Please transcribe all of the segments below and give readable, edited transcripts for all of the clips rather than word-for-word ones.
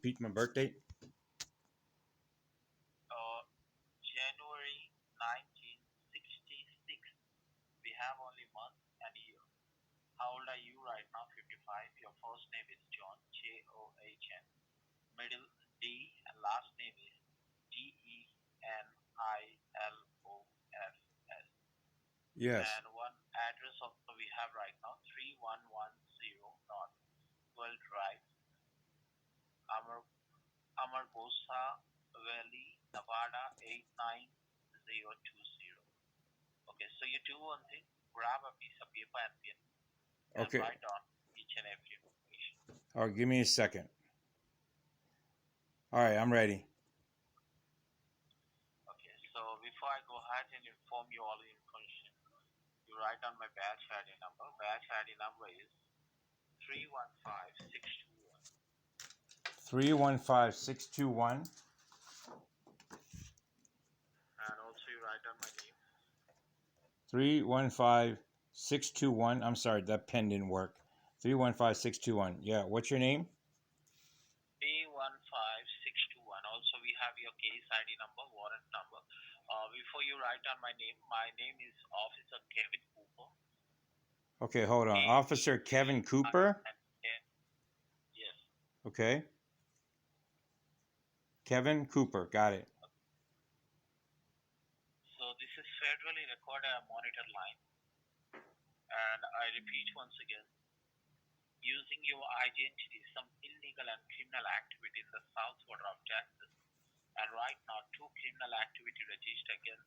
repeat my birth date? January 1966. We have only month and year. How old are you right now? 55. Your first name is John, John. Middle D, and last name is Denilofs. Yes. And one address also we have right now, 3110 North 12 Drive, Amargosa Valley, Nevada 89020. Okay, so you do one thing, grab a piece of paper and pen and Okay. write down each and every information. All right, give me a second. All right, I'm ready. Okay, so before I go ahead and inform you all the information, you write down my badge ID number. Badge ID number is 315621. 315621. And also you write down my name. 315621. I'm sorry, that pen didn't work. 315621. Yeah, what's your name? A15621. Also, we have your case ID number, warrant number. Before you write down my name is Officer Kevin Cooper. Okay, hold on. Officer Kevin Cooper? Yes. Okay. Kevin Cooper, got it. So this is federally recorded and monitored line. And I repeat once again, using your identity, some illegal and criminal activity in the south border of Texas. And right now, 2 criminal activity registered against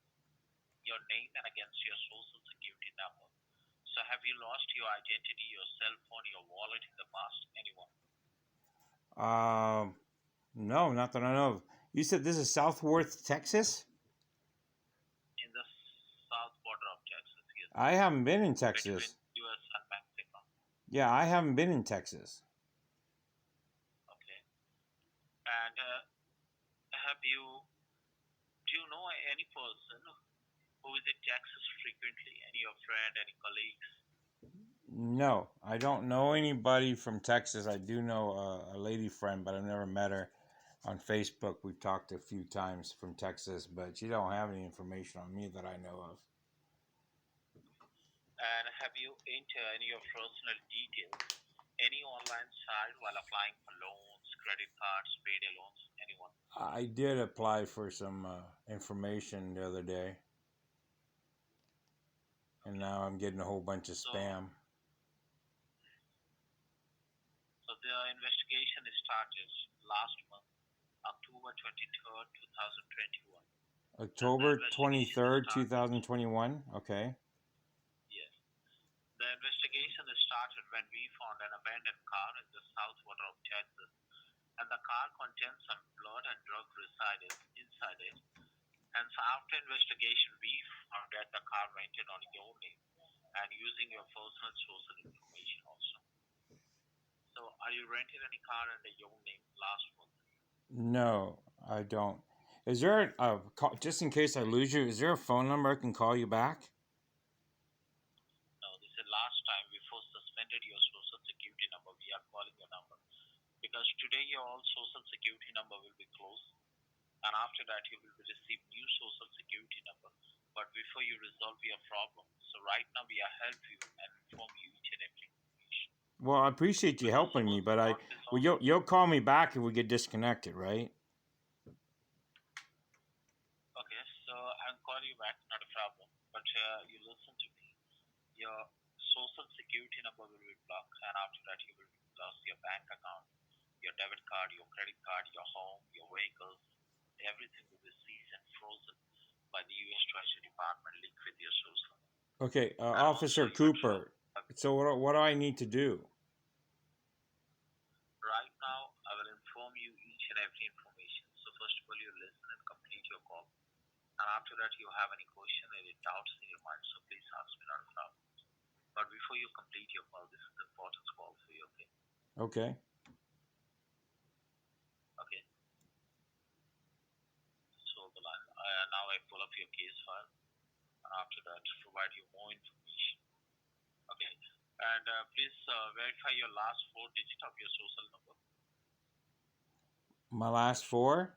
your name and against your social security number. So have you lost your identity, your cell phone, your wallet in the past? Anyone? No, not that I know of. You said this is Southworth, Texas? In the south border of Texas, yes. I haven't been in Between Texas. US and Mexico. Yeah, I haven't been in Texas. Okay. And do you know any person who visit Texas frequently? Any of your friend, any colleagues? No, I don't know anybody from Texas. I do know a lady friend, but I've never met her. On Facebook, we've talked a few times from Texas, but she don't have any information on me that I know of. And have you entered any of your personal details, any online site while applying for loans, credit cards, payday loans, anyone? I did apply for some information the other day, and now I'm getting a whole bunch of spam. So the investigation started last month, October 23rd, 2021. October 23rd, 2021. Okay. Yes. The investigation started when we found an abandoned car in the south border of Texas, and the car contained some blood and drug resided inside it. And so after investigation, we found that the car rented on your name and using your personal social information also. So are you renting any car under your name last month? No, I don't. Is there a call, just in case I lose you? Is there a phone number I can call you back? No, this is last time we first suspended your social security number. We are calling your number because today your all social security number will be closed, and after that you will receive new social security number. But before you resolve your problem, so right now we are help you and inform you each and every information. Well, I appreciate you helping me, but you'll call me back if we get disconnected, right? Okay, so I'll call you back, not a problem. But you listen to me. Your social security number will be blocked, and after that you will lose your bank account, your debit card, your credit card, your home, your vehicles, everything will be seized and frozen by the U.S. Treasury Department linked with your social. Okay, Officer Cooper. So what do I need to do? Right now, I will inform you each and every information. So first of all, you listen and complete your call. And after that, you have any question, any doubts in your mind, so please ask me, not a problem. But before you complete your call, this is the important call for you, okay? Okay. Okay. So the line. Now I pull up your case file. And after that, provide you more information. Okay. And please verify your last 4 digits of your social number. My last four,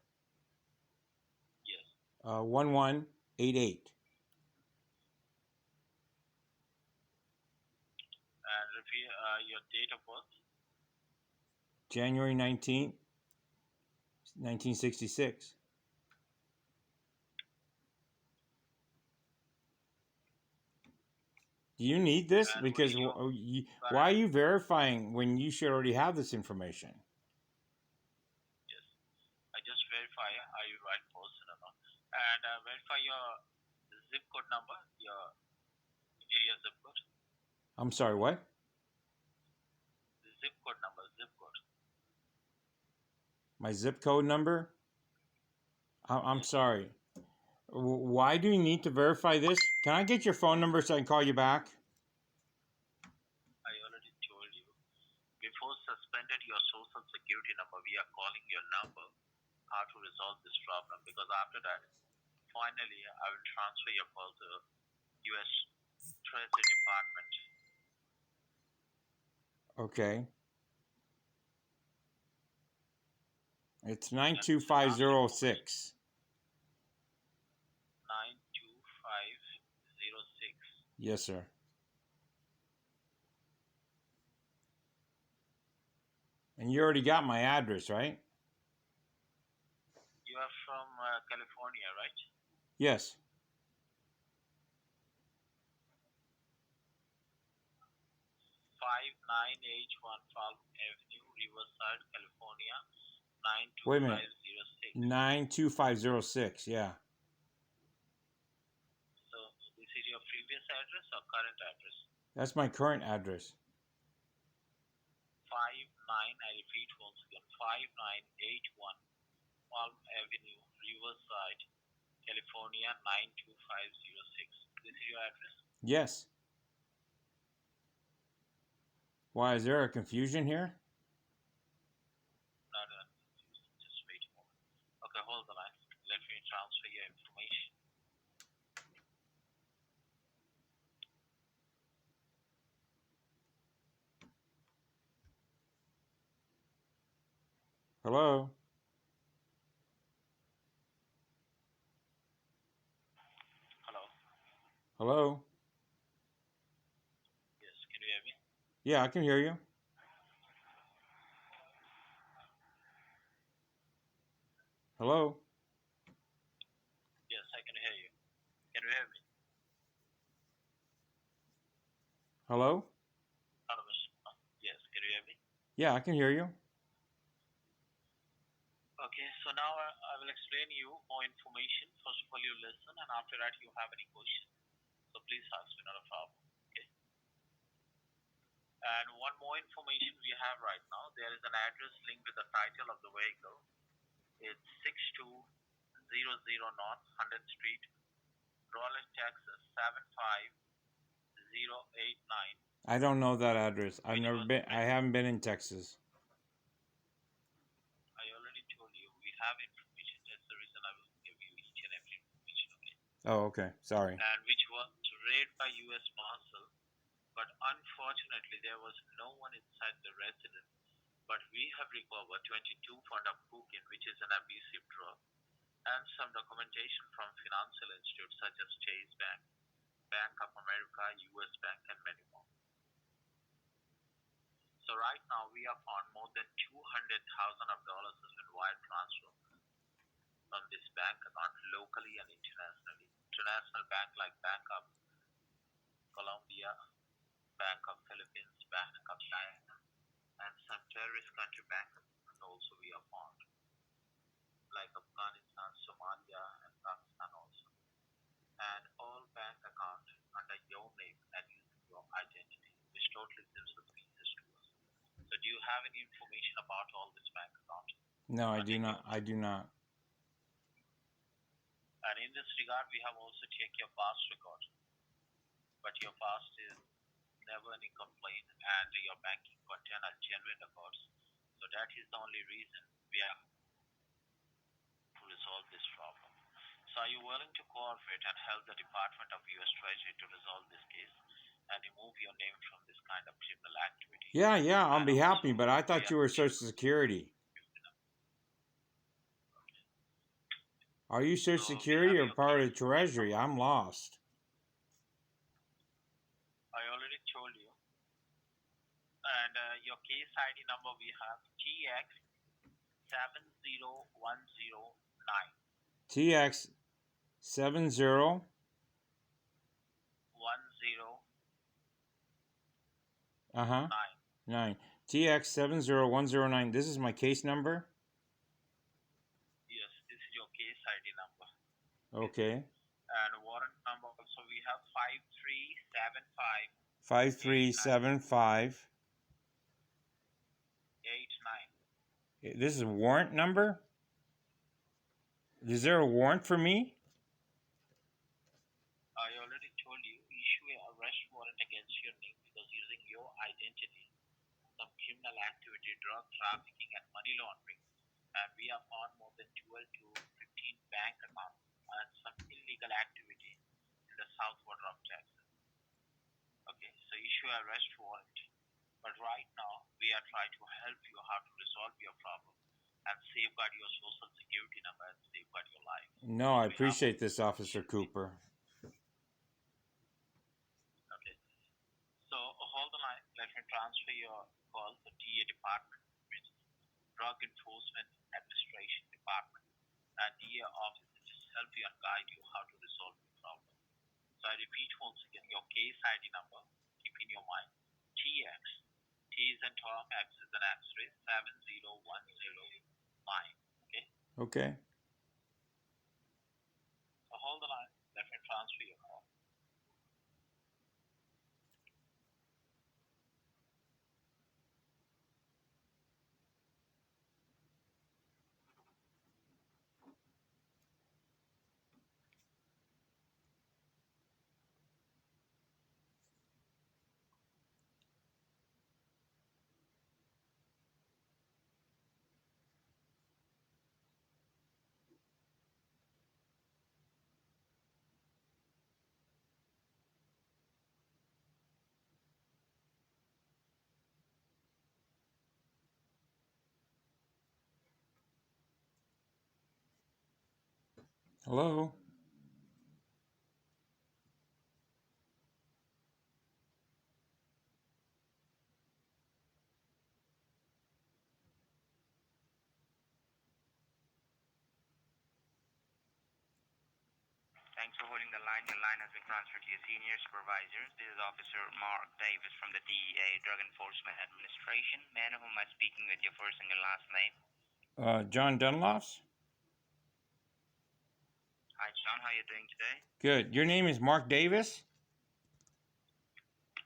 Yes. 1188. And repeat your date of birth. January 19th, 1966. Do you need this? And what Because is your why are current? you verifying when you should already have this information? Yes. I just verify are you right person or not. And verify your zip code number, your area zip code. I'm sorry, what? The zip code number, zip code. My zip code number? I'm Yes. sorry. Why do you need to verify this? Can I get your phone number so I can call you back? I already told you. Before suspended your social security number, we are calling your number how to resolve this problem because after that, finally, I will transfer your call to U.S. Treasury Department. Okay. It's And the last information 92506. 92506. Yes, sir. And you already got my address, right? You are from California, right? Yes. 5981 Palm Avenue, Riverside, California, Wait a minute. 92506. 92506. Yeah. So this is your previous address or current address? That's my current address. 59, I repeat once again, 5981 Palm Avenue, Riverside, California, 92506. This is your address? Yes. Why is there a confusion here? No, no, just wait a moment. Okay, hold the line. Let me transfer your information. Hello? Hello? Hello? Yes, can you hear me? Yeah, I can hear you. Hello? Yes, I can hear you. Can you hear me? Hello? Hello, Mr. Yes, can you hear me? Yeah, I can hear you. Okay, so now I will explain you more information. First of all, you listen, and after that, you have any question. So please ask me, not a problem. Okay. And one more information we have right now. There is an address linked with the title of the vehicle. It's 6200 North 100th Street, Raleigh, Texas 75089. I don't know that address. I've Which never was been. I haven't been in Texas. I already told you we have information. That's the reason I will give you each and every information. Okay. Oh, okay. Sorry. And which was raided by U.S. Marshal, but unfortunately there was no one inside the residence. But we have recovered 22 pound of cocaine, which is an abusive drug, and some documentation from financial institutes such as Chase Bank, Bank of America, U.S. Bank, and many more. So right now we have found more than $200,000 in wire transfer from this bank account locally and internationally. International bank like Bank of Colombia, Bank of Philippines, Bank of China, and some terrorist country bank also we have found, like Afghanistan, Somalia, and Pakistan also. And all bank account under your name and using your identity, which totally seems suspicious to us. So do you have any information about all this bank account No, I under do your not. I name? do not. And in this regard, we have also checked your past record, but your past is never any complaint and your banking content are genuine records. So that is the only reason we have to resolve this problem. So are you willing to cooperate and help the Department of U.S. Treasury to resolve this case and remove your name from this kind of criminal activity? Yeah, I'll And be also, happy. But I we thought are you were Social Security. Are you Social So we Security have or your part of case the Treasury? number. I'm lost. I already told you. And your case ID number we have TX 70109. TX 70 10 uh-huh 9. 9. TX 70109. This is my case number. Yes, this is your case ID number. Okay. And warrant number also we have 537589. 5375. This is a warrant number? Is there a warrant for me? I already told you, issue a arrest warrant against your name because using your identity, some criminal activity, drug trafficking, and money laundering, and we have found more than 12 to 15 bank accounts and some illegal activity in the south border of Texas. Okay, so issue a arrest warrant. But right now, we are trying to help you how to resolve your problem and safeguard your social security number and safeguard your life. No, I We have appreciate this, Officer Cooper. okay. So hold the line. Let me transfer your call to DA department, which is Drug Enforcement Administration Department, and DA office will just help you and guide you how to resolve your problem. So I repeat once again, your case ID number, keep in your mind, TX, T is in Tom, X is an X-ray, 70109. Okay? Okay. So hold the line. Let me transfer your call. Hello? Thanks for holding the line. Your line has been transferred to your senior supervisor. This is Officer Mark Davis from the DEA, Drug Enforcement Administration. May I know who am I speaking with, your first and your last name? John Dunlops? Hi, John. How are you doing today? Good. Your name is Mark Davis?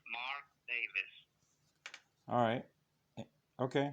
Mark Davis. All right. Okay.